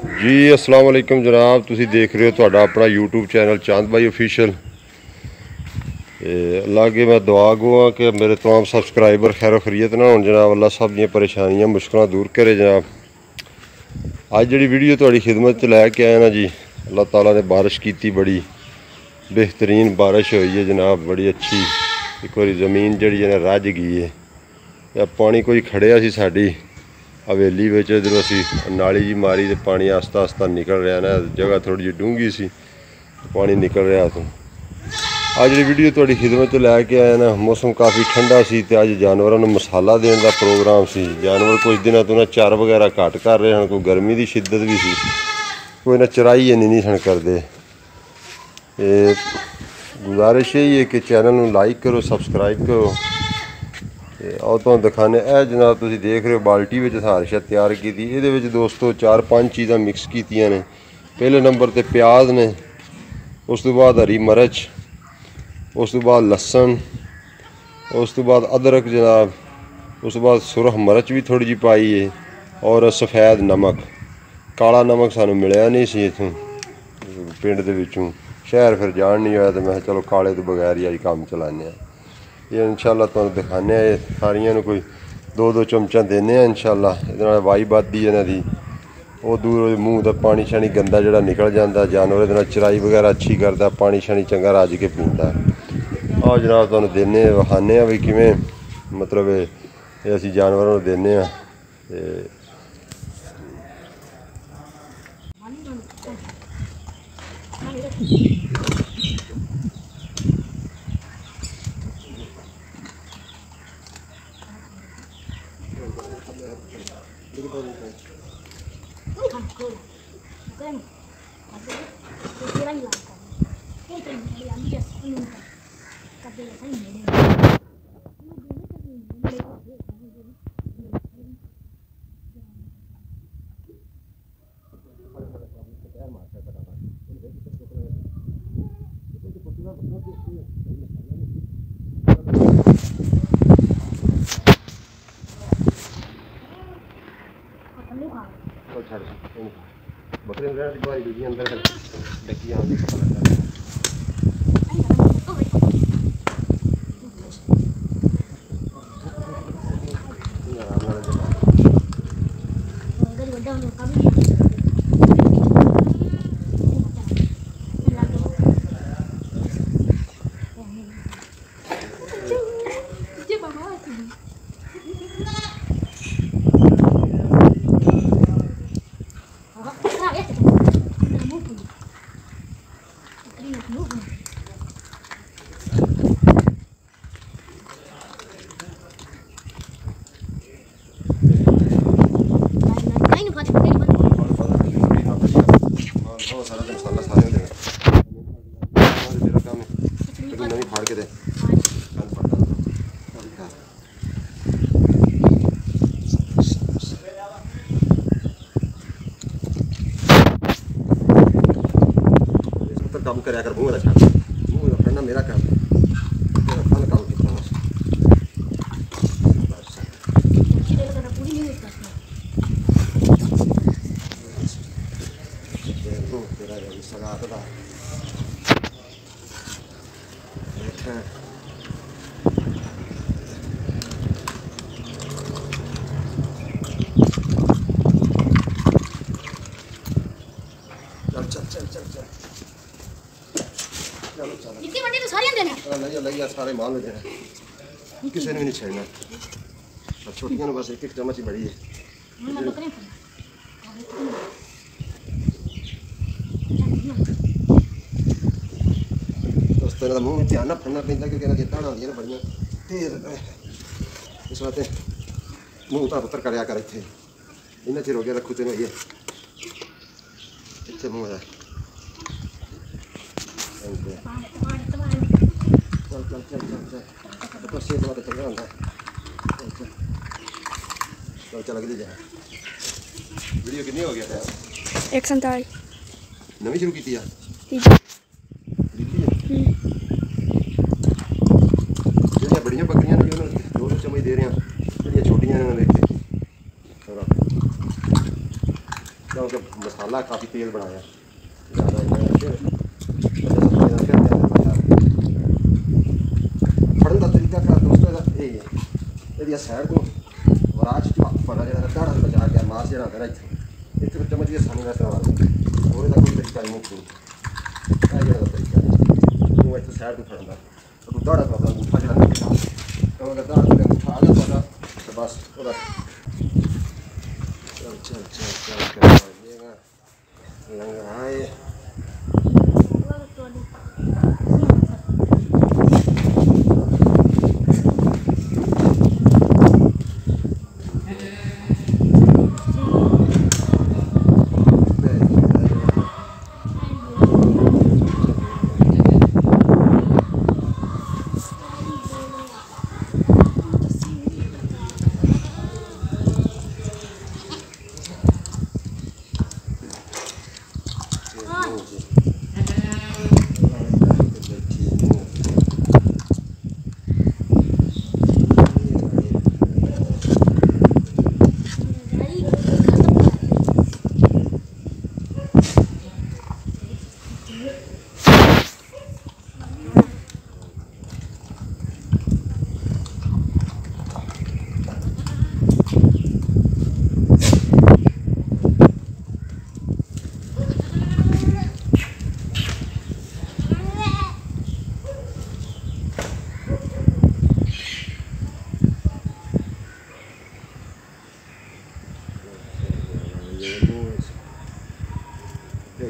जी अस्सलाम वालेकुम जनाब, तुसी देख रहे हो तुहाडा अपना यूट्यूब चैनल चांद भाई ऑफिशियल। अल्लाह के मैं दुआ गो हाँ कि मेरे तमाम सबसक्राइबर खैर खरीयत ना हो जनाब। अल्लाह सब दी परेशानियां मुश्किल दूर करे जनाब। अज जी वीडियो तुहाडी खिदमत च लैके आया ना जी, अल्लाह ताला ने बारिश की, बड़ी बेहतरीन बारिश हुई है जनाब, बड़ी अच्छी। एक बार जमीन जी है रज गई है। पानी कोई खड़िया सी साडी हवेली में, इधरों असी नाली जी मारी तो पानी आस्ता आस्ता निकल रहा ना। जगह थोड़ी जी डूंगी सी, पानी निकल रहा तो अज जी वीडियो तुहाडी खिदमत च लैके आया ना। मौसम काफ़ी ठंडा सी ते अज जानवरों को मसाला देने का प्रोग्राम सी। जानवर कुछ दिनों तो ना चर वगैरह घट कर रहे हैं, कोई गर्मी की शिद्दत भी सी, कोई ना चराई नहीं सन करते। गुजारिश यही है कि चैनल में लाइक करो, सबसक्राइब करो। और तुम दिखाने जनाब, तुम देख रहे हो बाल्टी में सार शा तैयार की। ये दोस्तों 4-5 चीज़ा मिक्स की ने। पहले नंबर पर प्याज ने, उस तो बाद हरी मिर्च, उस तो बाद लसन, उस तो बाद अदरक जनाब, उस तो बाद सुरख मिर्च भी थोड़ी जी पाई है और सफ़ैद नमक। काला नमक सानू मिलया नहीं सी इथों पिंड दे विचों, शहर फिर जान नहीं होया तो मैं चलो काले तो बगैर ही अज काम चलाने। ये इंशाल्लाह तुहानू दिखाने सारियां कोई 2-2 चमचा देने इंशाल्लाह। ये वाई बधदी इन्हां दी, वो दूर मूँह का पानी शानी गंदा जो निकल जाता। जानवर ये चराई वगैरह अच्छी करता, पानी शानी चंगा रज के पींदा। आओ जनाब तुहानू देने विखाने भी किवें मतलब ये असी जानवरों देने। बकरे अंदर डकी काम कर मुँह रखा, मुँह रखना मेरा काम है। काम कितना सारे माल में देना, किसी ने भी नहीं छेड़ना। छोटियां बस एक चम्मच ही बड़ी है। दोस्तों इन्होंने मूँह ध्यान ना फड़ना पैंदा क्योंकि इन्होंने ताड़ा आंदियां ने बड़ियां तेज। इस वास्ते मूँह तो पुत्र करया कर। इत्थे इन्ना चिर हो गया रखू तेन होइए इत्थे मूँह है। चल चल चल चल तो सेहत वास्ते चंगा होंदा। चल चल अगली जाए। वीडियो कितनी हो गया टाइम? 147 नवी शुरू की थी यार। ਜਿਹੜੀਆਂ ਬੜੀਆਂ ਬੱਕਰੀਆਂ ਨੇ ਉਹਨਾਂ ਨੂੰ 2 ਚਮਚ ਦੇ ਰਹੇ ਆ, ਜਿਹੜੀਆਂ ਛੋਟੀਆਂ ਨੇ ਉਹਨਾਂ ਦੇ ਇੱਥੇ ਚਲੋ क्योंकि मसाला काफ़ी तेल बनाया फड़न का तरीका क्या दोस्तों ये सैड को वराज फड़ा जो दाड़ा बचा गया मास जो होता है इतने चम्मच की आसानी करवा और कोई तरीका नहीं मुख्य तरीका तू इतने सैड को फड़ना तू दाड़ा करता अंगूठा जो तो अगर दाड़ा अंगूठा आ गया तो बस चल आए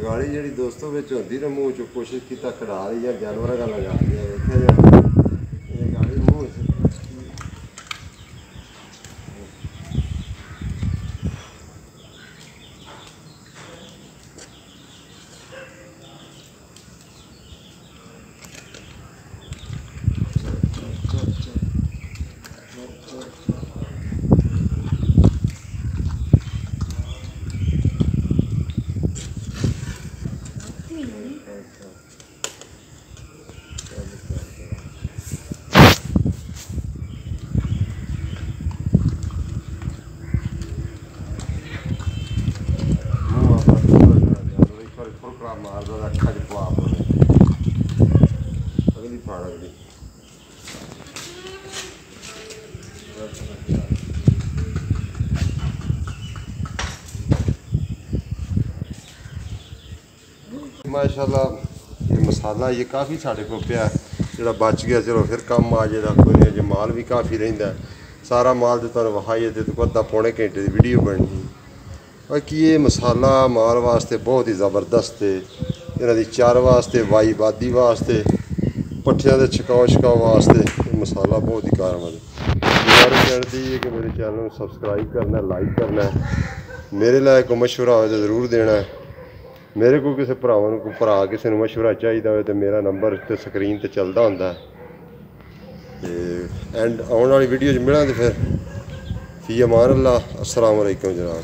गाड़ी जी दोस्तों होती ना मूँह चो कोशिश की कढ़ा दी या जानवर का लगा दिया देखा जाए ये गाड़ी मूँह मारदा अखा च पवा अगली फाड़ अगली माशाल्लाह ये मसाला ये काफ़ी साढ़े को पिया जो बच गया चलो फिर कम आ जाएगा कोई नहीं अजे माल भी काफ़ी रहिंदा सारा माल तो तुहानूं विखाइए तो अद्धा पौने घंटे की वीडियो बननी बाकी ये मसाला माल वास्ते बहुत ही ज़बरदस्त है इन्हों की चार वास्ते वाई बादी वास्ते पट्ठियां के छकाव वास्ते मसाला बहुत ही कारगर है गुजारिश करती है कि मेरे चैनल को सब्सक्राइब करना लाइक करना मेरे लायक कोई मशवरा हो तो ज़रूर देना है मेरे को किसी भरावां को भरा किसी को मशवरा चाहिए हो तो मेरा नंबर तो स्क्रीन पर चलता होंदा है एंड आने वाली वीडियो मिलां तो फिर फी अमान अल्लाह अस्सलाम वालेकुम जनाब।